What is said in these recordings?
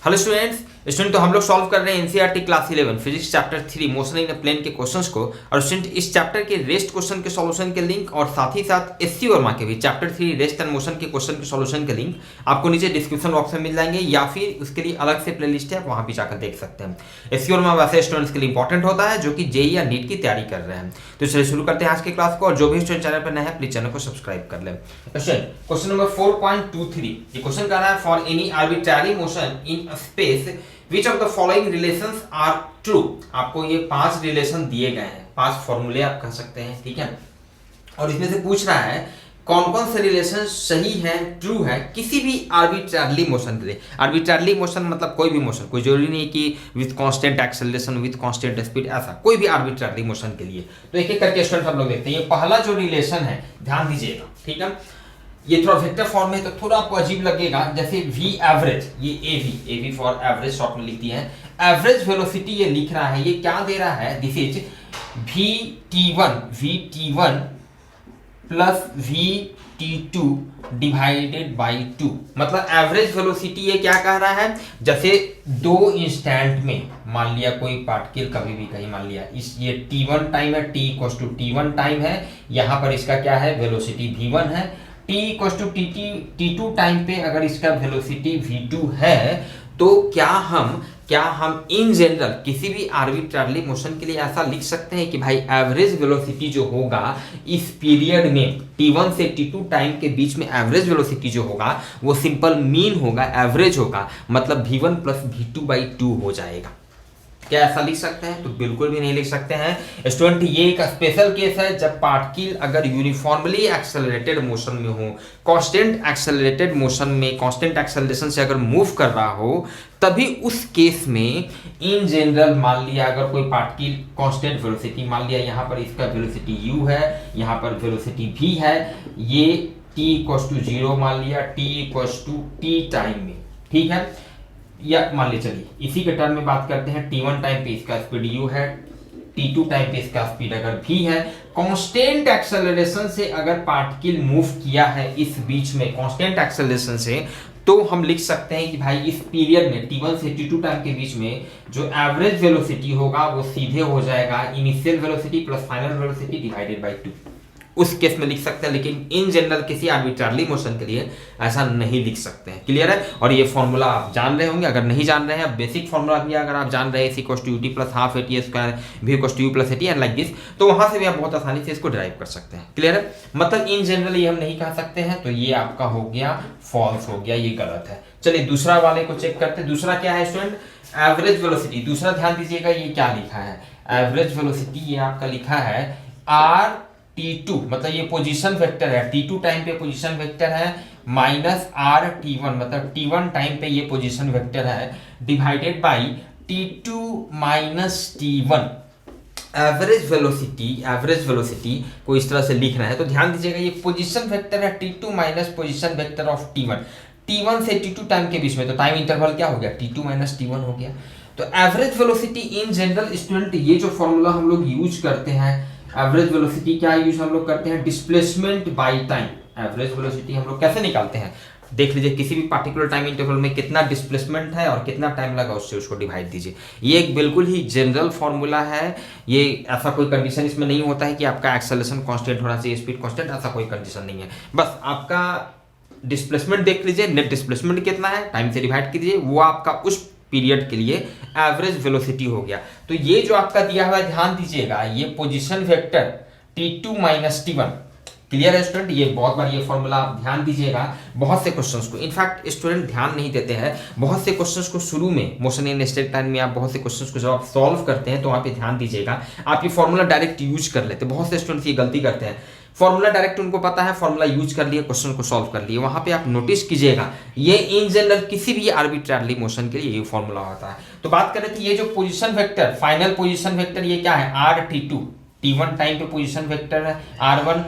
Hello student तो हम लोग सॉल्व कर रहे हैं NCERT class 11 physics chapter 3 motion in a plane के क्वेश्चंस को। और स्टूडेंट इस चैप्टर के रेस्ट क्वेश्चन के सॉल्यूशन के लिंक और साथ ही साथ एससी वर्मा के भी चैप्टर 3 रेस्ट एंड मोशन के क्वेश्चन के सॉल्यूशन के लिंक आपको नीचे डिस्क्रिप्शन बॉक्स में मिल जाएंगे, या फिर उसके लिए अलग से प्लेलिस्ट है, वहां भी जाकर देख सकते हैं। एससी वर्मा वैसे स्टूडेंट्स के लिए इंपॉर्टेंट होता है जो कि जेई या नीट की तैयारी कर रहे हैं। तो चलिए शुरू करते हैं आज की क्लास को, और जो भी स्टूडेंट चैनल पर नए हैं प्लीज चैनल को सब्सक्राइब कर लें। क्वेश्चन नंबर 4.23, ये क्वेश्चन कर रहा है for any arbitrary motion in space Which of the following relations are true? आपको ये 5 रिलेशन दिए गए हैं, 5 फॉर्मूले आप कह सकते हैं, ठीक है। और इसमें से पूछ रहा है कौन कौन से रिलेशन सही है, ट्रू है किसी भी आर्बिट्ररली मोशन के लिए। आर्बिट्ररली मोशन मतलब कोई भी मोशन, कोई जरूरी नहीं कि with constant acceleration with constant speed, ऐसा कोई भी आर्बिट्ररली मोशन के लिए। तो एक एक करके स्टूडेंट हम लोग देखते हैं। ये पहला जो रिलेशन है ध्यान दीजिएगा, ठीक है। ये थोड़ा वेक्टर फॉर्म में तो थोड़ा आपको अजीब लगेगा, जैसे v एवरेज, ये av फॉर एवरेज शॉर्ट में लिख दिया है। एवरेज वेलोसिटी ये लिख रहा है, ये क्या दे रहा है, this is vt1 plus vt2 divided by 2। मतलब एवरेज वेलोसिटी ये क्या कह रहा है, जैसे 2 इंस्टेंट में मान लिया कोई पार्टिकल कभी भी कहीं मान लिया इस ये t1 टाइम है, t equal to t1 time है, यहाँ पर इसका क्या है वेलोसिटी v1 है। t equal to t2 time पे अगर इसका वेलोसिटी v2 है, तो क्या हम इन जनरल किसी भी आर्बिट्ररली मोशन के लिए ऐसा लिख सकते हैं कि भाई एवरेज वेलोसिटी जो होगा इस पीरियड में t1 से t2 टाइम के बीच में एवरेज वेलोसिटी जो होगा वो सिंपल मीन होगा, एवरेज होगा, मतलब v1 प्लस v2/2 हो जाएगा। क्या ऐसा लिख सकते हैं? तो बिल्कुल भी नहीं लिख सकते हैं स्टूडेंट। ये एक स्पेशल केस है जब पार्टिकल अगर यूनिफॉर्मली एक्सेलरेटेड मोशन में हो, कांस्टेंट एक्सेलरेटेड मोशन में कांस्टेंट एक्सेलरेशन से अगर मूव कर रहा हो, तभी उस केस में इन जनरल मान लिया अगर कोई पार्टिकल कांस्टेंट वेलोसिटी मान लिया, यहाँ पर इसका वेलोसिटी u है, यहाँ पर वेलोसिटी v है, ये t इक्वल टू 0 मान लिया, t equal to t time में, ठीक है। या मान ली चलिए इसी के टर्म में बात करते हैं, t1 टाइम पे इसका स्पीड u है, t2 टाइम पे इसका स्पीड अगर v है, कांस्टेंट एक्सेलरेशन से अगर पार्टिकल मूव किया है इस बीच में कांस्टेंट एक्सेलरेशन से, तो हम लिख सकते हैं कि भाई इस पीरियड में t1 से t2 टाइम के बीच में जो एवरेज वेलोसिटी होगा वो सीधे हो जाएगा initial velocity plus final velocity divided bye 2। उस केस में लिख सकते हैं, लेकिन इन जनरल किसी आर्बिट्ररली मोशन के लिए ऐसा नहीं लिख सकते हैं। क्लियर है? और ये फॉर्मूला आप जान रहे होंगे, अगर नहीं जान रहे हैं बेसिक फॉर्मूला भी अगर आप जान रहे हैं C equal to UT plus half AT square V equal to you plus AT and like this, तो वहां से भी आप बहुत आसानी से इसको ड्राइव कर सकते हैं। क्लियर है? मतलब इन जनरल ये हम नहीं कह सकते हैं, तो ये आपका हो गया फॉल्स हो गया, ये गलत है। चलिए दूसरा वाले को चेक करते हैं। दूसरा क्या है स्टूडेंट? Average velocity. दूसरा ध्यान दीजिएगा ये क्या लिखा है, एवरेज वेलोसिटी ये आपका लिखा है आर t2, मतलब ये पोजीशन वेक्टर है, t2 टाइम पे पोजीशन वेक्टर है, माइनस आर t1 मतलब t1 टाइम पे ये पोजीशन वेक्टर है, divided by t2 minus t1। Average velocity को इस तरह से लिखना है, तो ध्यान दीजिएगा ये पोजीशन वेक्टर है t2 minus position vector of t1 से t2 टाइम के बीच में, तो टाइम इंटरवल क्या हो गया, t2 माइनस t1 हो गया। तो average velocity in general student ये जो फॉर्मूला हम लोग यूज करते हैं, एवरेज वेलोसिटी क्या यूज हम लोग करते हैं, displacement by time. Average velocity हम लोग कैसे निकालते हैं, देख लीजिए किसी भी पार्टिकुलर टाइम इंटरवल में कितना डिस्प्लेसमेंट है और कितना टाइम लगा उससे उसको डिवाइड दीजिए। ये एक बिल्कुल ही जनरल फॉर्मूला है, ये ऐसा कोई कंडीशन इसमें नहीं होता है कि आपका एक्सेलरेशन कांस्टेंट होना चाहिए, स्पीड कांस्टेंट, ऐसा कोई कंडीशन नहीं है। बस आपका डिस्प्लेसमेंट देख लीजिए, नेट डिस्प्लेसमेंट कितना है टाइम से डिवाइड कीजिए, वो आपका उस पीरियड के लिए एवरेज वेलोसिटी हो गया। तो ये जो आपका दिया हुआ है ध्यान दीजिएगा, ये position vector t2 minus t1। Clear है स्टूडेंट? ये बहुत बार ये फॉर्मूला आप ध्यान दीजिएगा, बहुत से क्वेश्चंस को, इनफैक्ट स्टूडेंट ध्यान नहीं देते हैं, बहुत से क्वेश्चंस को शुरू में मोशन इन स्ट्रेट लाइन में आप बहुत से क्वेश्चंस को जब आप सॉल्व करते हैं तो वहां पे ध्यान दीजिएगा, आप ये फॉर्मूला डायरेक्ट यूज कर लेते हैं। बहुत से स्टूडेंट्स ये गलती करते हैं, फॉर्मूला डायरेक्ट उनको पता है, फॉर्मूला यूज कर लिए, क्वेश्चन को सॉल्व कर लिए। वहां पे आप नोटिस कीजिएगा ये इन जनरल किसी भी आर्बिट्ररली मोशन के लिए ये फॉर्मूला होता है। तो बात करें तो ये जो position vector, final position vector ये क्या है, आर t2, t1 टाइम पे पोजीशन वेक्टर है r1,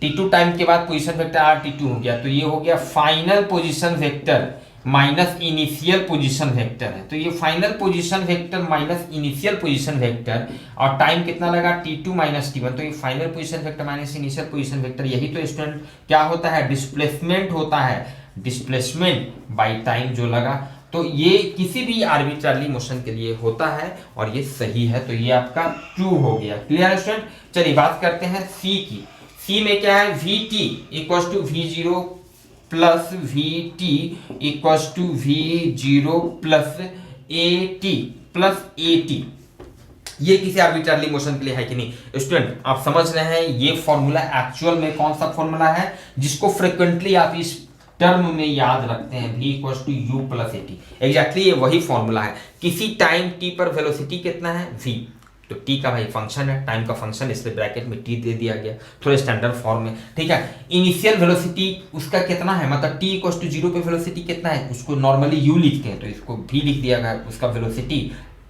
t2 टाइम के बाद पोजीशन वेक्टर आर t2 हो गया, तो ये हो गया final position vector minus initial position vector है। तो ये final position vector minus initial position vector, और टाइम कितना लगा t2 माइनस t1, तो ये final position vector minus initial position vector, यही तो स्टूडेंट क्या होता है, डिस्प्लेसमेंट होता है, डिस्प्लेसमेंट बाय टाइम जो लगा तो ये किसी भी आर्बिट्ररी मोशन के लिए होता है और ये सही है, तो ये आपका ट्रू हो गया। क्लियर है स्टूडेंट? चलिए बात करते हैं सी की। सी में क्या है, v t equal to v zero plus v t equal to v zero plus a t plus a t. ये किसी आर्बिट्ररी मोशन के लिए है कि नहीं स्टूडेंट? आप समझ रहे हैं ये फॉर्मूला एक्चुअल में कौन सा फॉर्मूला है जिसको फ्रिक्वेंटली आप इस टर्म में याद रखते हैं, v equals to you plus a t. Exactly ये वही फॉर्मूला है। किसी टाइम t पर वेलोसिटी कितना है, v, तो t का भाई फंक्शन है, टाइम का फंक्शन, इसलिए ब्रैकेट में t दे दिया गया थोड़े स्टैंडर्ड फॉर्म में। ठीक है, इनिशियल वेलोसिटी उसका कितना है, मतलब t इक्वल्स टू जीरो पे वेलोसिटी कितना है, उसको नॉर्मली u लिखते हैं, तो इसको v लिख दिया गया, उसका velocity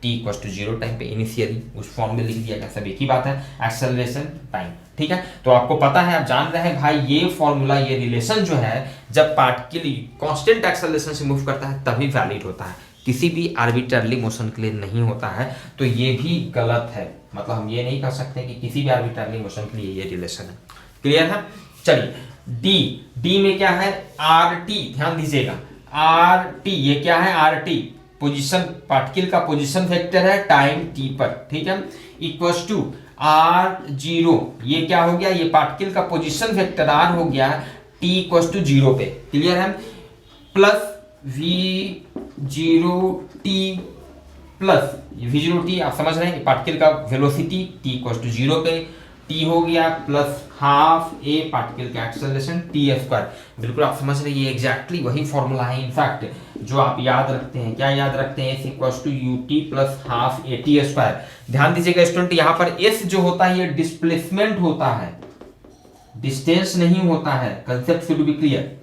t equals to zero time पे इनिशियली उस फॉर्म में लिख दिया गया। सब एक ही बात है, एक्सेलरेशन टाइम। ठीक है, तो आपको पता है, आप जान रहे हैं भाई ये फॉर्मूला, ये रिलेशन जो है जब पार्टिकल कांस्टेंट एक्सेलरेशन से मूव करता है तभी वैलिड होता है, किसी भी आर्बिट्ररी मोशन के लिए नहीं होता है। तो ये भी गलत है, मतलब हम ये नहीं कह सकते कि किसी भी आर्बिट्ररी मोशन के लिए ये रिलेशन है। क्लियर है? चलिए डी में क्या है, आर टी, ध्यान दीजिएगा, आर टी, ये क्या है, आर टी पोजीशन, पार्टिकल का पोजीशन वेक्टर है टाइम टी पर। ठीक है, इक्वल्स टू आर जीरो, ये क्या हो गया, ये पार्टिकल का पोजीशन वेक्टर आर हो गया टी इक्वल्स टू जीरो पे। क्लियर है? Plus v zero t plus v zero t, आप समझ रहे हैं पार्टिकल का velocity t equals to zero पे, टी हो गया प्लस हाफ ए पार्टिकल का एक्सेलरेशन टी स्क्वायर। बिल्कुल आप समझ रहे हैं, ये एग्जैक्टली वही फॉर्मूला है इनफैक्ट जो आप याद रखते हैं। क्या याद रखते हैं, s equals to u t plus half a t square. ध्यान दीजिएगा स्टूडेंट, यहाँ पर एस जो होता है ये डिस्प्लेसमेंट होता है, डिस्टेंस नहीं होता है, concept should be clear.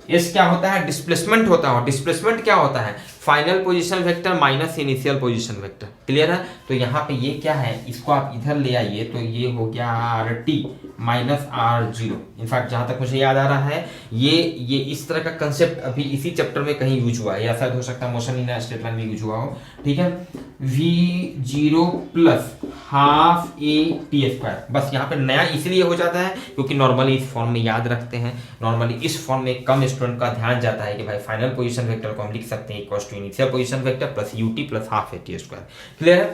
S क्या होता है, डिस्प्लेसमेंट होता है। डिस्प्लेसमेंट क्या होता है, final position vector minus initial position vector. Clear है? तो यहाँ पे ये क्या है, इसको आप इधर ले आइए तो ये हो गया r t minus r zero. In fact जहां तक मुझे याद आ रहा है ये इस तरह का कंसेप्ट अभी इसी चैप्टर में कहीं यूज हुआ है, या शायद हो सकता है मोशन इन स्ट्रेट लाइन में यूज हुआ हो। ठीक है, we zero plus half a t square. बस यहाँ पे नया इसलिए हो जाता है क्योंकि नॉर्मली इस फॉर्म में याद रखते हैं, नॉर्मली इस फॉर्म में कम स्टूडेंट का ध्यान जाता है कि भाई फाइनल पोजीशन वेक्टर को हम लिख सकते हैं equals to initial position vector plus u t plus half a t square. Clear है?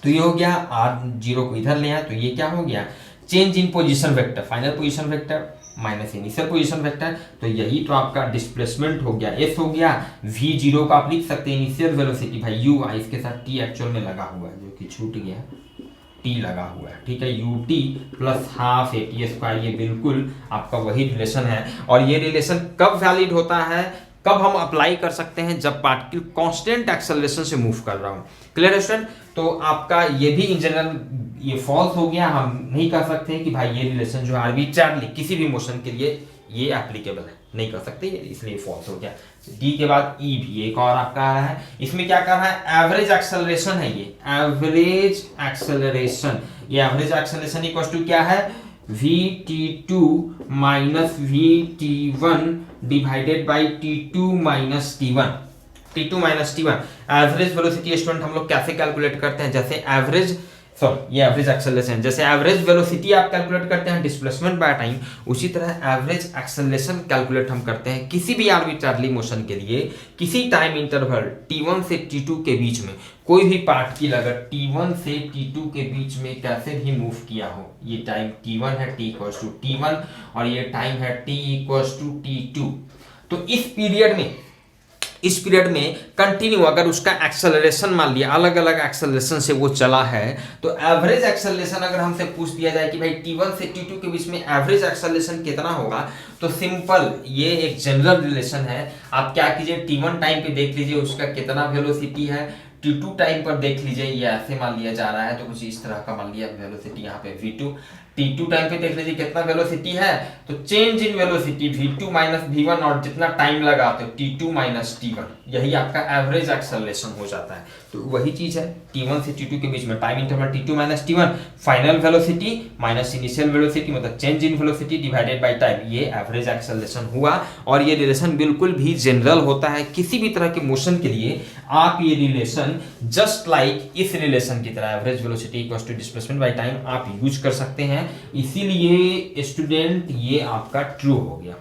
तो ये हो गया, आर जीरो को इधर ले आया तो ये क्या हो गया, change in position vector, final position vector minus initial position vector. तो यही तो आपका डिस्प्लेसमेंट हो गया, एस हो गया। वी जीरो को आप लिख सकते हैं इनिशियल वेलोसिटी भाई यू, इसके साथ टी एक्चुअल में लगा हुआ है जो कि छूट गया, टी लगा हुआ है। ठीक है, you t plus half a t square, ये बिल्कुल आपका वही रिलेशन है। और ये रिलेशन कब वैलिड होता है, कब हम अप्लाई कर सकते हैं, जब पार्टिकल कांस्टेंट एक्सेलरेशन से मूव कर रहा हूं। क्लियर है स्टूडेंट? तो आपका ये भी इन जनरल ये फॉल्स हो गया, हम नहीं कह सकते कि भाई ये रिलेशन जो आर्बिट्ररी किसी भी मोशन के लिए ये एप्लीकेबल है, नहीं कर सकते, इसलिए फॉल्स हो गया। डी के बाद ई भी एक और आपका आ रहा है, इसमें क्या कर रहा है, एवरेज एक्सेलरेशन है, ये एवरेज एक्सेलरेशन, ये एवरेज एक्सेलरेशन इक्वल टू क्या है, vt2 minus vt1 divided by t2 minus t1। t2 minus t1 average velocity student हम लोग कैसे कैलकुलेट करते हैं, जैसे एवरेज ये एवरेज एक्सेलरेशन, जैसे एवरेज वेलोसिटी आप कैलकुलेट करते हैं डिस्प्लेसमेंट बाय टाइम, उसी तरह एवरेज एक्सेलरेशन कैलकुलेट हम करते हैं किसी भी आर्बिट्ररी मोशन के लिए किसी टाइम इंटरवल t1 से t2 के बीच में। कोई भी पार्टिकल अगर t1 से t2 के बीच में कैसे भी मूव किया हो, ये टाइम t1 है, t इक्वल्स टू t1 और ये टाइम है t इक्वल्स टू t2, तो इस पीरियड में कंटिन्यू अगर उसका एक्सेलरेशन मान लिया अलग अलग एक्सेलरेशन से वो चला है, तो एवरेज एक्सेलरेशन अगर हमसे पूछ दिया जाए कि भाई t1 से t2 के बीच में एवरेज एक्सेलरेशन कितना होगा, तो सिंपल ये एक जनरल रिलेशन है। आप क्या कीजिए, t1 टाइम पे देख लीजिए उसका कितना वेलोसिटी है, t2 टाइम पर देख लीजिए ये ऐसे मान लिया जा रहा है तो कुछ इस तरह का मान लिया वेलोसिटी यहाँ पे v2, t2 टाइम पे देख लीजिए कितना वेलोसिटी है, तो change in velocity v2 minus v1 और जितना टाइम लगा तो t2 माइनस t1, यही आपका एवरेज एक्सेलरेशन हो जाता है। तो वही चीज है, t1 से t2 के बीच में time interval t2 minus t1, final velocity minus initial velocity मतलब change in velocity divided by time, ये एवरेज एक्सेलरेशन हुआ। और ये रिलेशन बिल्कुल भी जनरल होता है किसी भी तरह के मोशन के लिए। आप ये रिलेशन जस्ट लाइक इस रिलेशन की तरह average velocity equals to displacement by time आप यूज कर सकते हैं, इसीलिए स्टूडेंट ये आपका ट्रू हो गया।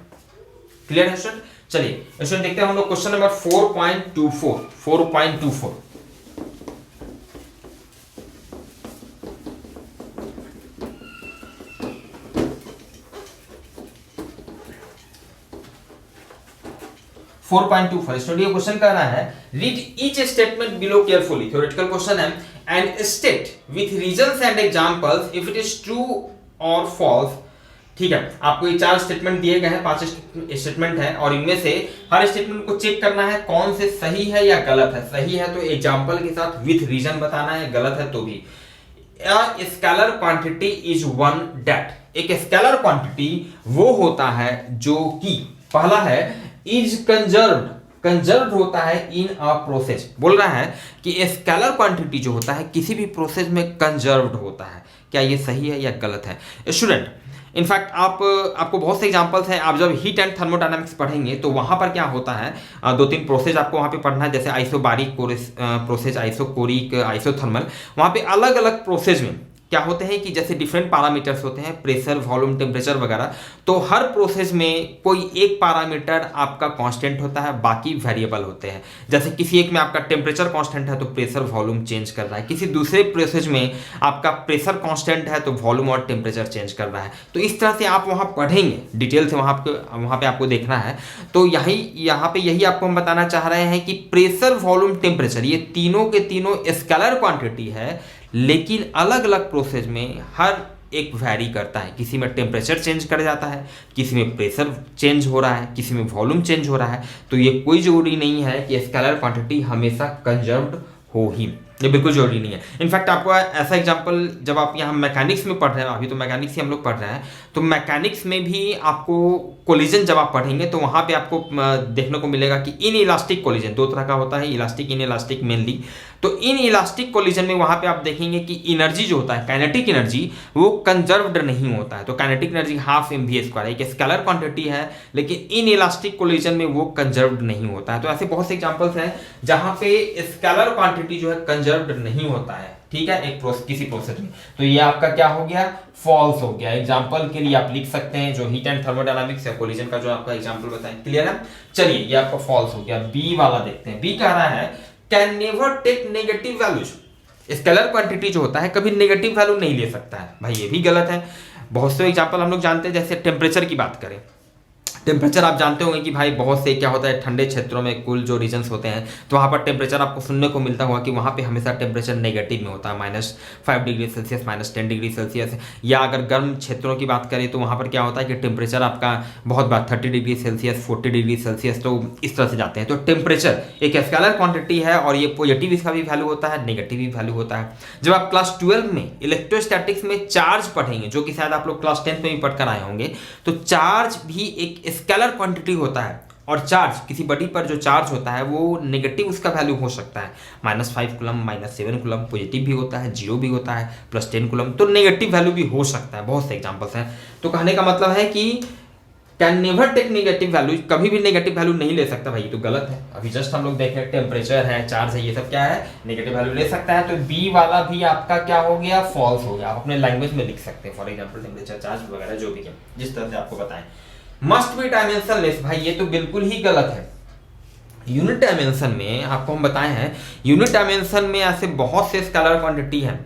क्लियर है स्टूडेंट? चलिए इसमें देखते हैं हम लोग क्वेश्चन नंबर 4.24 4.24 स्टूडियो क्वेश्चन कर रहा है read each statement below carefully, theoretical question है, and state with reasons and examples if it is true और फॉल्स। ठीक है, आपको ये 4 स्टेटमेंट दिए गए हैं, 5 स्टेटमेंट है और इनमें से हर स्टेटमेंट को चेक करना है कौन से सही है या गलत है। सही है तो एग्जांपल के साथ विथ रीजन बताना है, गलत है तो भी। Scalar quantity is one that, एक स्केलर क्वांटिटी वो होता है जो कि पहला है इज कंजर्व्ड होता है इन अ प्रोसेस। बोल रहा है कि स्केलर क्वांटिटी जो होता है किसी भी प्रोसेस में कंजर्व्ड होता है। क्या ये सही है या गलत है स्टूडेंट? इनफैक्ट आपको बहुत से एग्जांपल्स हैं। आप जब हीट एंड थर्मोडायनामिक्स पढ़ेंगे तो वहां पर क्या होता है, 2-3 प्रोसेस आपको वहां पे पढ़ना है, जैसे आइसोबारिक प्रोसेस, आइसोकोरिक, आइसोथर्मल। वहां पे अलग अलग प्रोसेस में क्या होते हैं कि जैसे डिफरेंट पैरामीटर्स होते हैं, प्रेशर, वॉल्यूम, टेम्परेचर वगैरह। तो हर प्रोसेस में कोई एक पैरामीटर आपका कांस्टेंट होता है, बाकी वेरिएबल होते हैं। जैसे किसी एक में आपका टेम्परेचर कांस्टेंट है तो प्रेशर वॉल्यूम चेंज कर रहा है, किसी दूसरे प्रोसेस में आपका प्रेशर कांस्टेंट है तो वॉल्यूम और टेम्परेचर चेंज कर रहा है। तो इस तरह से आप वहाँ पढ़ेंगे डिटेल से, वहाँ पे आपको देखना है। तो यहाँ पे यही आपको हम बताना चाह रहे हैं कि प्रेशर, वॉल्यूम, टेम्परेचर ये तीनों के तीनों स्केलर क्वांटिटी है, लेकिन अलग अलग प्रोसेस में हर एक वैरी करता है। किसी में टेम्परेचर चेंज कर जाता है, किसी में प्रेशर चेंज हो रहा है, किसी में वॉल्यूम चेंज हो रहा है। तो ये कोई जरूरी नहीं है कि स्केलर क्वांटिटी हमेशा कंजर्व्ड हो ही, ये बिल्कुल जरूरी नहीं है। इनफैक्ट आपको ऐसा एग्जांपल, जब आप यहाँ मैकेनिक्स में पढ़ रहे हैं, अभी तो मैकेनिक्स ही हम लोग पढ़ रहे हैं, तो मैकेनिक्स में भी आपको कोलिजन जब आप पढ़ेंगे तो वहाँ पे आपको देखने को मिलेगा कि इन इलास्टिक कोलिजन 2 तरह का होता है, इलास्टिक, इन इलास्टिक मेनली। तो इन इलास्टिक कोलिजन में वहाँ पे आप देखेंगे कि एनर्जी जो होता है, काइनेटिक एनर्जी, वो कंजर्व्ड नहीं होता है। तो काइनेटिक एनर्जी ½ mv² है, एक स्केलर क्वांटिटी है, लेकिन इन इलास्टिक कोलिजन में वो कंजर्व्ड नहीं होता है। तो ऐसे बहुत से एग्जांपल्स हैं जहाँ पे स्केलर क्वांटिटी जो है कंजर्व्ड नहीं होता है। ठीक है, किसी प्रोसेस में। तो ये आपका क्या हो गया, फॉल्स हो गया। एग्जांपल के लिए आप लिख सकते हैं जो हीट एंड थर्मोडायनामिक्स या कोलिजन का जो आपका एग्जांपल बताएं। क्लियर है? चलिए ये आपका फॉल्स हो गया। बी वाला देखते हैं। बी कह रहा है can never take negative values, scalar quantity जो होता है कभी नेगेटिव वैल्यू नहीं ले सकता है। भाई ये भी गलत है। बहुत से एग्जांपल हम लोग जानते हैं, जैसे टेम्परेचर की बात करें। टेम्परेचर आप जानते होंगे कि भाई बहुत से क्या होता है, ठंडे क्षेत्रों में कुल जो रीजन्स होते हैं तो वहाँ पर टेम्परेचर आपको सुनने को मिलता होगा कि वहाँ पे हमेशा टेम्परेचर नेगेटिव में होता है, -5 डिग्री सेल्सियस, -10 डिग्री सेल्सियस। या अगर गर्म क्षेत्रों की बात करें तो वहाँ पर क्या होता है कि टेम्परेचर आपका बहुत बार 30 डिग्री सेल्सियस, 40 डिग्री सेल्सियस, तो इस तरह से जाते हैं। तो टेम्परेचर एक स्केलर क्वांटिटी है और ये पॉजिटिव इसका भी वैल्यू होता है, नेगेटिव भी वैल्यू होता है। जब आप क्लास 12 में इलेक्ट्रोस्टैटिक्स में चार्ज पढ़ेंगे, जो कि शायद आप लोग क्लास 10 में भी पढ़कर आए होंगे, तो चार्ज भी एक स्केलर क्वांटिटी होता है। और चार्ज, किसी बॉडी पर जो चार्ज होता है वो नेगेटिव उसका वैल्यू हो सकता है, -5 कूलम, -7 कूलम। पॉजिटिव भी होता है, 0 भी होता है, +10 कूलम। तो नेगेटिव वैल्यू भी हो सकता है। बहुत से एग्जांपल्स हैं। तो कहने का मतलब है कि can never take negative value, कभी भी नेगेटिव वैल्यू नहीं ले सकता। भाई तो गलत है। अभी जस्ट हम लोग देखें, टेम्परेचर है, चार्ज है, ये सब क्या है, नेगेटिव वैल्यू ले सकता है। तो बी वाला भी आपका क्या हो गया, फॉल्स हो गया। आप अपने लैंग्वेज में लिख सकते हैं, फॉर एग्जाम्पल टेम्परेचर, चार्ज वगैरह जो भी है, जिस तरह से आपको बताएं। मस्ट बी डायमेंशनलेस, भाई ये तो बिल्कुल ही गलत है। यूनिट डायमेंशन में आपको हम बताए हैं, यूनिट डायमेंशन में ऐसे बहुत से स्केलर क्वांटिटी है,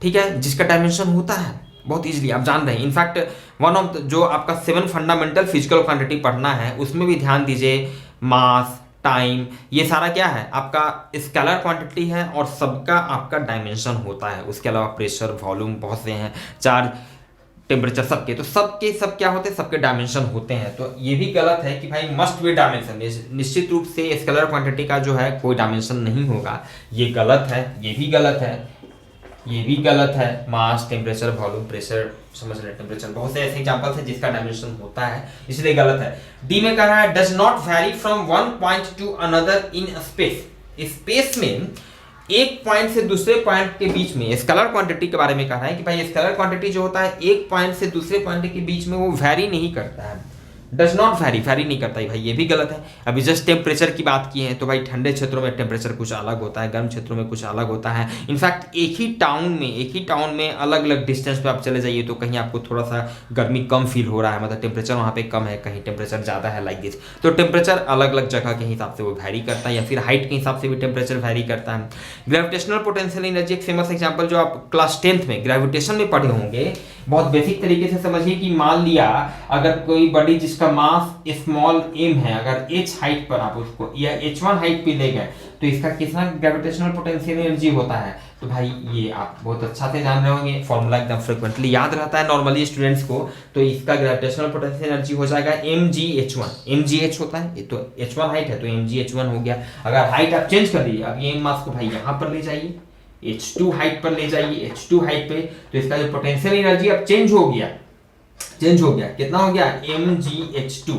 ठीक है, जिसका डायमेंशन होता है बहुत इजीली, आप जान रहे हैं। इनफैक्ट वन ऑफ जो आपका 7 फंडामेंटल फिजिकल क्वांटिटी पढ़ना है उसमें भी ध्यान दीजिए, मास, टाइम, ये सारा क्या है, आपका स्केलर क्वांटिटी है और सबका आपका डायमेंशन होता है। उसके अलावा प्रेशर, वॉल्यूम, बहुत से हैं, चार्ज, टेम्परेचर, सबके तो सबके सब क्या होते हैं, सबके डायमेंशन होते हैं। तो ये भी गलत है कि भाई मस्ट बी डायमेंशन, निश्चित रूप से स्केलर क्वांटिटी का जो है कोई डायमेंशन नहीं होगा, ये गलत है। ये भी गलत है, ये भी गलत है। मास, टेम्परेचर, वॉल्यूम, प्रेशर, समझ रहे, टेम्परेचर, बहुत से ऐसे एग्जांपल्स हैं जिसका डायमेंशन होता है, इसलिए गलत है। डी में कह रहा है does not vary from one point to another in space, space में एक पॉइंट से दूसरे पॉइंट के बीच में, स्केलर क्वांटिटी के बारे में कह रहा है कि भाई स्केलर क्वांटिटी जो होता है एक पॉइंट से दूसरे पॉइंट के बीच में वो वैरी नहीं करता है। डज नॉट वैरी, वैरी नहीं करता है भाई, ये भी गलत है। अभी जस्ट टेम्परेचर की बात की है तो भाई ठंडे क्षेत्रों में टेम्परेचर कुछ अलग होता है, गर्म क्षेत्रों में कुछ अलग होता है। इनफैक्ट एक ही टाउन में अलग अलग डिस्टेंस पे आप चले जाइए तो कहीं आपको थोड़ा सा गर्मी कम फील हो रहा है, मतलब टेम्परेचर वहाँ पे कम है, कहीं टेम्परेचर ज़्यादा है, लाइक दिस। तो टेम्परेचर अलग अलग जगह के हिसाब से वो वैरी करता है, या फिर हाइट के हिसाब से भी टेम्परेचर वैरी करता है। ग्रेविटेशनल पोटेंशियल एनर्जी एक फेमस एग्जाम्पल जो आप क्लास 10th में ग्रेविटेशन में पढ़े होंगे, बहुत बेसिक तरीके से समझिए कि मान लिया अगर कोई बॉडी जिसका मास स्मॉल m है, अगर h हाइट पर आप उसको या h1 हाइट पे ले गए तो इसका कितना ग्रेविटेशनल पोटेंशियल एनर्जी होता है, तो भाई ये आप बहुत अच्छा से जान रहे होंगे, फॉर्मूला एकदम फ्रिक्वेंटली याद रहता है नॉर्मली स्टूडेंट्स को। तो इसका ग्रेविटेशनल पोटेंशियल एनर्जी हो जाएगा mgh1, mgh होता है, ये तो h1 हाइट है तो mgh1 हो गया। अगर हाइट आप चेंज कर दीजिए, अब ये मास को भाई यहाँ पर ले जाइए, h2 हाइट पर ले जाइए, h2 हाइट पे, तो इसका जो पोटेंशियल एनर्जी अब चेंज हो गया, कितना हो गया mgh2,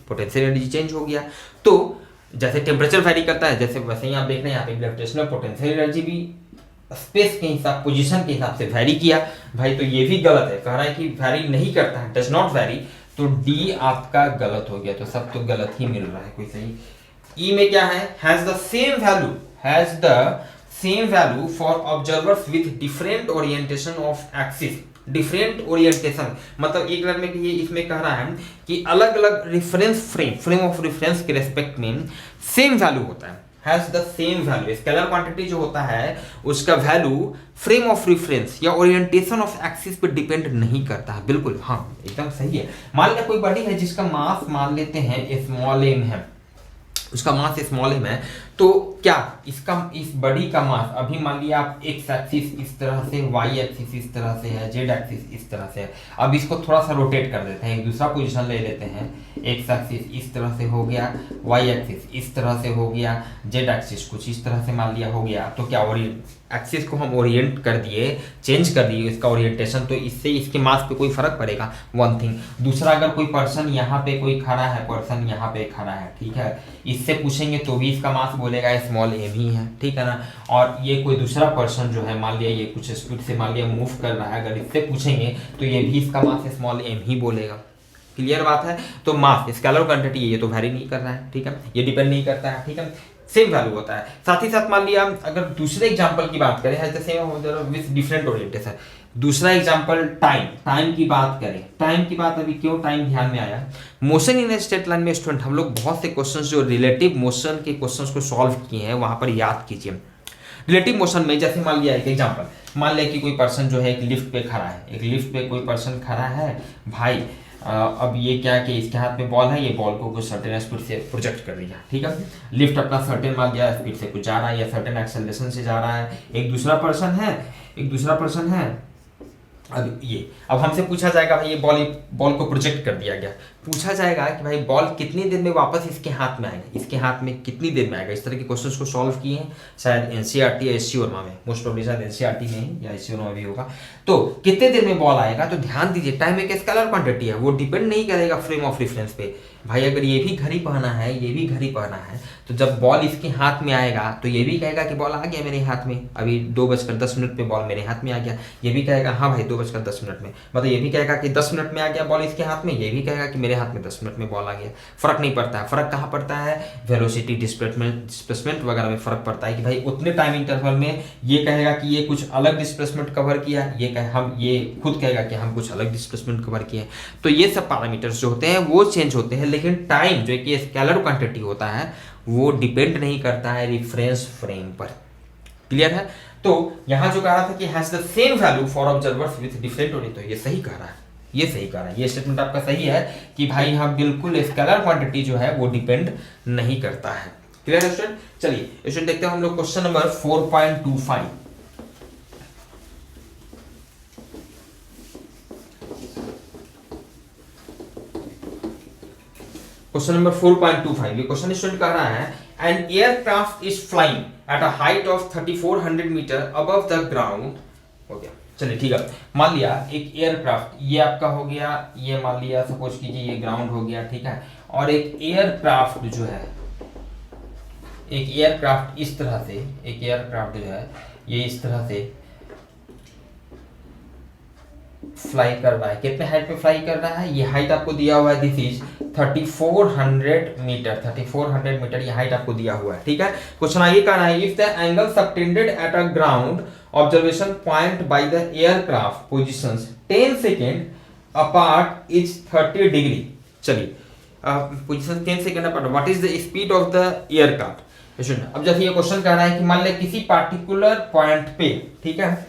पोटेंशियल एनर्जी चेंज हो गया। तो जैसे टेम्परेचर वैरी करता है, जैसे वैसे ही आप देख रहे हैं यहाँ पे ग्रेविटेशनल पोटेंशियल एनर्जी भी स्पेस के हिसाब, पोजीशन के हिसाब से वैरी किया भाई, तो ये भी गलत है, कह रहा है कि वैरी नहीं करता है, डज नॉट वैरी, तो डी आपका गलत हो गया, तो सब तो गलत ही मिल रहा है, कोई सही। ई में क्या है, has the same value for observers with different orientation of axis, different orientation मतलब एक लर्न में ये इसमें कह रहा है कि अलग अलग रेफरेंस फ्रेम ऑफ रेफरेंस के रेस्पेक्ट में सेम वैल्यू होता है, has the same value. Scalar quantity जो होता है उसका वैल्यू फ्रेम ऑफ रेफरेंस या ओरिएंटेशन ऑफ एक्सिस पे डिपेंड नहीं करता है, बिल्कुल हाँ एकदम सही है। मान लिया कोई बॉडी है जिसका मास मान लेते हैं स्मॉल m है, उसका मास स्मॉल m है, तो क्या इसका इस बॉडी का मास अभी मान लिया आप एक्स एक्सिस इस तरह से, वाई एक्सिस इस तरह से है, जेड एक्सिस इस तरह से है, अब इसको थोड़ा सा रोटेट कर देते हैं, एक दूसरा पोजीशन ले लेते हैं, एक्स एक्सिस इस तरह से हो गया, वाई एक्सिस इस तरह से हो गया, जेड एक्सिस कुछ इस तरह से मान लिया हो गया, तो क्या एक्सिस को हम ओरिएंट कर दिए, चेंज कर दिए इसका ओरिएंटेशन, तो इससे इसके मास पे कोई फर्क पड़ेगा, वन थिंग। दूसरा अगर कोई पर्सन यहाँ पे कोई खड़ा है, पर्सन यहाँ पे खड़ा है, ठीक है, इससे पूछेंगे तो भी इसका मास बोलेगा स्मॉल m ही है, ठीक है ना। और ये कोई दूसरा पर्सन जो है मान लिया ये कुछ स्पीड से मान लिया मूव कर रहा है, अगर इससे पूछेंगे तो ये भी इसका मास स्मॉल m ही बोलेगा, क्लियर बात है। तो मास स्केलर क्वांटिटी ये तो वैरी नहीं कर रहा है, ठीक है, ये डिपेंड नहीं करता है, ठीक है, सेम वैल्यू होता है। साथ ही साथ मान लिया अगर दूसरे एग्जांपल की बात करें, has the same with different orientation, दूसरा एग्जांपल टाइम की बात करें, टाइम की बात अभी क्यों टाइम ध्यान में आया, मोशन इन स्ट्रेट लाइन में स्टूडेंट हम लोग बहुत से क्वेश्चंस जो रिलेटिव मोशन के क्वेश्चंस को सॉल्व किए हैं वहां पर याद कीजिए। रिलेटिव मोशन में जैसे मान लिया एक एग्जांपल, मान लिया कि कोई पर्सन जो है एक लिफ्ट पे खड़ा है, एक लिफ्ट पे कोई पर्सन खड़ा है भाई, अब ये क्या कि इसके हाथ में बॉल है, ये बॉल को कुछ सर्टेन स्पीड से प्रोजेक्ट कर दिया, ठीक है, लिफ्ट अपना सर्टेन मान लिया स्पीड से कुछ जा रहा है या सर्टेन एक्सेलरेशन से जा रहा है, एक दूसरा पर्सन है अब हमसे पूछा जाएगा भाई ये बॉल को प्रोजेक्ट कर दिया गया, पूछा जाएगा कि भाई बॉल कितनी देर में वापस इसके हाथ में आएगा, इसके हाथ में कितनी देर में आएगा। इस तरह के क्वेश्चंस को सॉल्व किए हैं शायद एनसीईआरटी या एससीओरमा में, मोस्ट प्रोबेबली शायद एनसीईआरटी में या एससीओरमा में भी होगा। तो कितने देर में बॉल आएगा, तो ध्यान दीजिए टाइम एक स्केलर क्वांटिटी है, वो डिपेंड नहीं करेगा फ्रेम ऑफ रेफरेंस पे। भाई अगर ये भी घड़ी पहना है, ये भी घड़ी पहना है, तो जब बॉल इसके हाथ में आएगा तो ये भी कहेगा कि बॉल आ गया मेरे हाथ में, अभी 2:10 पे बॉल मेरे हाथ में आ गया, ये भी कहेगा हाँ भाई 2:10 में, मतलब ये भी कहेगा कि 10 मिनट में आ गया बॉल इसके हाथ में, ये भी कहेगा कि मेरे हाथ में 10 मिनट में बॉल आ गया। फर्क नहीं पड़ता है, फर्क कहाँ पड़ता है, वेलोसिटी डिस्प्लेसमेंट वगैरह में फर्क पड़ता है कि भाई उतने टाइम इंटरवल में ये कहेगा कि ये कुछ अलग डिस्प्लेसमेंट कवर किया, ये खुद कहेगा कि हम कुछ अलग डिस्प्लेसमेंट कवर किए। तो ये सब पैरामीटर्स जो होते हैं वो चेंज होते हैं, लेकिन टाइम जो कि स्केलर क्वांटिटी होता है वो डिपेंड नहीं करता है रेफरेंस फ्रेम पर, क्लियर है। तो यहां जो कह रहा था कि has the same value for observers with different orientation, तो ये सही कह रहा है, ये सही कह रहा है, ये स्टेटमेंट आपका सही है कि भाई हाँ बिल्कुल स्केलर क्वांटिटी जो है वो डिपेंड नहीं करता है, क्लियर है स्टूडेंट। चलिए स्टूडेंट देखते हैं हम लोग क्वेश्चन नंबर 4.25। क्वेश्चन नंबर 4.25, ये क्वेश्चन स्टूडेंट कह रहा है an aircraft is flying at a height of 3400 metre above the ground, हो गया। चलिए ठीक है, मान लिया एक एयरक्राफ्ट ये आपका हो गया, ये मान लिया सपोज कीजिए ये ग्राउंड हो गया, ठीक है, और एक एयरक्राफ्ट जो है, एक एयरक्राफ्ट इस तरह से, एक एयरक्राफ्ट जो है ये इस तरह से फ्लाई कर रहा है, कितने हाइट पे फ्लाई कर रहा है, ये हाइट आपको दिया हुआ है, दिस इज 3400 मीटर, 3400 मीटर ये हाइट आपको दिया हुआ है, ठीक है। क्वेश्चन आगे कर रहा है, if the angle subtended at a ground observation point by the aircraft positions 10 second apart is 30 degree. चलिए position 10 second apart, what is the speed of the aircraft. अब जैसे ये क्वेश्चन कर रहा है कि मान ले किसी पार्टिकुलर पॉइंट पे, ठीक है,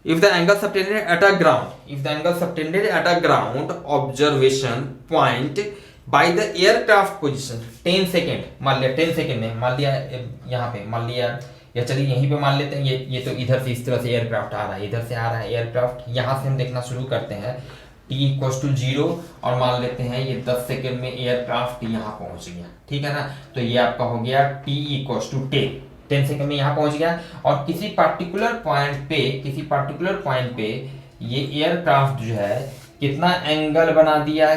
if the angle subtended at a ground observation point by the aircraft position 10 second, मान लिया 10 सेकेंड में, मान लिया यहाँ पे, मान लिया या चलिए यहीं पे मान लेते हैं, ये तो इधर से इस तरह से एयरक्राफ्ट आ रहा है, इधर से आ रहा है एयरक्राफ्ट, यहाँ से हम देखना शुरू करते हैं t इक्वल्स टू 0 और मान लेते हैं ये 10 सेकेंड में एयरक्राफ्ट यहाँ पहुंच गया, ठीक है ना। तो ये आपका हो गया t इक्वल्स टू 10 सेकेंड में यहाँ पहुंच गया, और किसी पार्टिकुलर पॉइंट पे ये एयरक्राफ्ट जो है कितना एंगल बना दिया,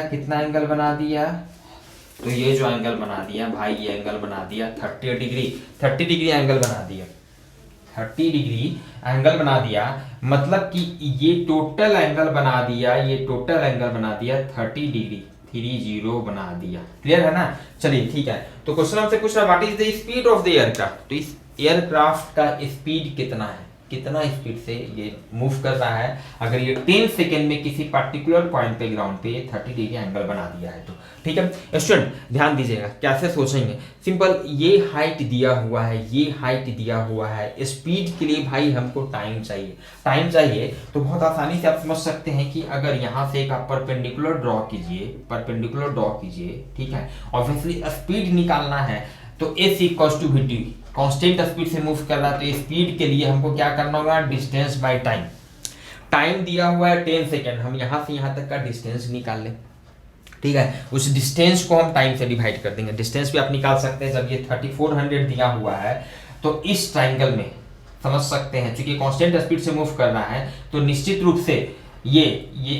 तो ये जो एंगल बना दिया भाई, ये एंगल बना दिया 30 डिग्री एंगल बना दिया, 30 डिग्री एंगल बना दिया, मतलब कि ये टोटल एंगल बना दिया 30 डिग्री, 30 बना दिया, क्लियर है ना। चलिए ठीक है, तो क्वेश्चन हमसे पूछ रहा है what is the speed of the aircraft, तो इस एयरक्राफ्ट का स्पीड कितना है, कितना स्पीड से ये मूव कर रहा है, अगर ये 10 सेकेंड में किसी पर्टिकुलर पॉइंट पे ग्राउंड पे 30 डिग्री एंगल बना दिया है तो, ठीक है। स्टूडेंट ध्यान दीजिएगा कैसे सोचेंगे, सिंपल, ये हाइट दिया हुआ है, स्पीड के लिए भाई हमको टाइम चाहिए, तो बहुत आसानी से आप समझ सकते हैं कि अगर यहाँ से एक आप परपेंडिकुलर ड्रॉ कीजिए, ठीक है, ऑब्वियसली स्पीड निकालना है तो s equals to vt, constant speed से मूव कर रहा है, तो स्पीड के लिए हमको क्या करना होगा, डिस्टेंस बाय टाइम दिया हुआ है 10 सेकेंड, हम यहाँ से यहाँ तक का डिस्टेंस निकाल लें, ठीक है, उस डिस्टेंस को हम टाइम से डिवाइड कर देंगे, डिस्टेंस भी आप निकाल सकते हैं, जब ये 3400 दिया हुआ है तो इस ट्राइंगल में समझ सकते हैं, क्योंकि कांस्टेंट स्पीड से मूव कर रहा है तो निश्चित रूप से ये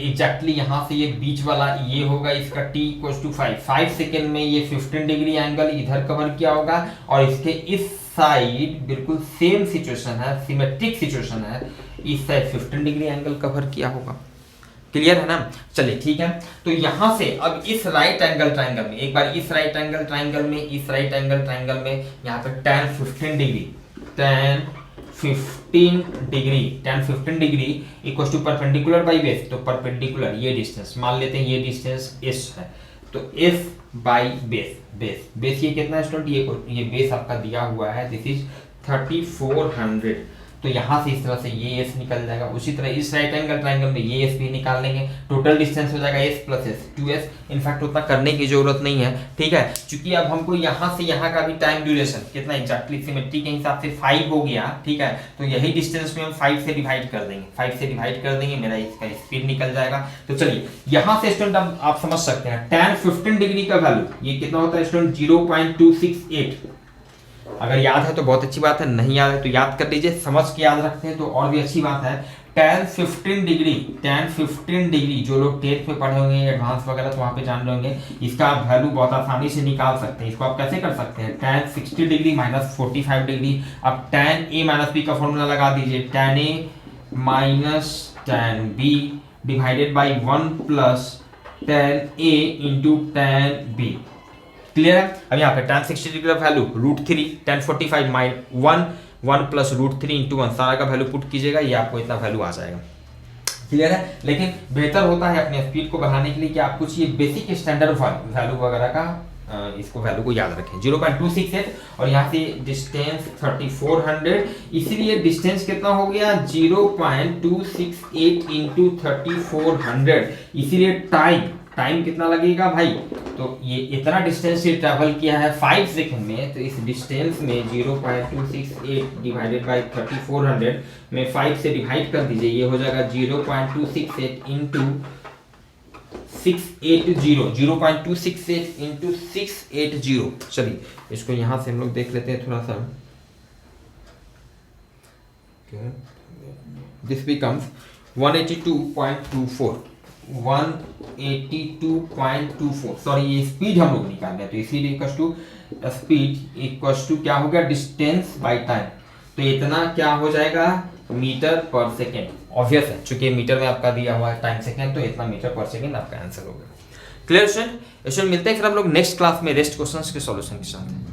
एग्जैक्टली यहाँ से ये बीच वाला ये होगा, इसका t इक्वल्स टू 5 सेकेंड में ये 15 डिग्री एंगल इधर कवर किया होगा, और इसके इस साइड बिल्कुल सेम सिचुएशन है, सिमेट्रिक सिचुएशन है, इस साइड 15 डिग्री एंगल कवर किया होगा, क्लियर है ना। चलिए ठीक है, तो यहां से अब इस राइट एंगल ट्राइंगल में, एक बार इस राइट एंगल ट्राइंगल में यहाँ पे tan 15 degree equal to perpendicular by base, तो परपेंडिकुलर ये डिस्टेंस मान लेते हैं, ये डिस्टेंस s है, तो f बाई बेस ये कितना है स्टूडेंट, ये बेस आपका दिया हुआ है, दिस इज 3400, तो यहाँ से इस तरह से ये s निकल जाएगा, उसी तरह इस राइट एंगल ट्राइंगल में ये s भी निकाल लेंगे, टोटल डिस्टेंस हो जाएगा s plus s 2s, in fact उतना करने की जरूरत नहीं है, ठीक है, क्योंकि अब हमको यहाँ से यहाँ का भी टाइम ड्यूरेशन कितना एग्जैक्टली सिमेट्री के हिसाब से 5 हो गया, ठीक है, तो यही डिस्टेंस में हम 5 से डिवाइड कर देंगे, मेरा इसका स्पीड निकल जाएगा। तो चलिए यहाँ से स्टूडेंट अब आप समझ सकते हैं tan 15 डिग्री का वैल्यू ये कितना होता है स्टूडेंट, 0.268, अगर याद है तो बहुत अच्छी बात है, नहीं याद है तो याद कर लीजिए, समझ के याद रखते हैं तो और भी अच्छी बात है। tan 15 डिग्री जो लोग 10th में पढ़े होंगे एडवांस वगैरह तो वहां पे जान रहे होंगे, इसका आप वैल्यू बहुत आसानी से निकाल सकते हैं। इसको आप कैसे कर सकते हैं, tan 60 डिग्री माइनस 45 डिग्री, अब tan a माइनस b का फॉर्मूला लगा दीजिए, tan a minus tan b divided by 1 plus tan a into tan b, clear है। अब यहाँ पे tan 60 डिग्री का value √3, tan 45 minus 1 plus √3 into 1, सारा का वैल्यू पुट कीजिएगा, ये आपको इतना वैल्यू आ जाएगा, क्लियर है। लेकिन बेहतर होता है अपने स्पीड को बढ़ाने के लिए कि आप कुछ ये बेसिक स्टैंडर्ड वैल्यू वगैरह का इसको वैल्यू को याद रखें, 0.268 और यहाँ से डिस्टेंस 3400, इसीलिए डिस्टेंस कितना हो गया 0.268 इंटू 3400, इसीलिए टाइम कितना लगेगा भाई, तो ये इतना डिस्टेंस ये ट्रैवल किया है 5 सेकंड में, तो इस डिस्टेंस में 0.268 डिवाइडेड बाई 3400 में 5 से डिवाइड कर दीजिए, ये हो जाएगा 0.268 इंटू 680, 0.268 इंटू 680। चलिए इसको यहां से हम लोग देख लेते हैं थोड़ा सा, दिस बिकम्स 182.24, सॉरी ये स्पीड हम लोग निकाल रहे हैं, तो इसीलिए equals to speed equals to क्या हो गया, डिस्टेंस बाय टाइम, तो इतना क्या हो जाएगा मीटर पर सेकेंड, ऑब्वियस है चूंकि मीटर में आपका दिया हुआ है टाइम सेकेंड, तो इतना मीटर पर सेकेंड आपका आंसर होगा। Clear student? मिलते हैं फिर हम लोग नेक्स्ट क्लास में रेस्ट क्वेश्चंस के सॉल्यूशन के साथ।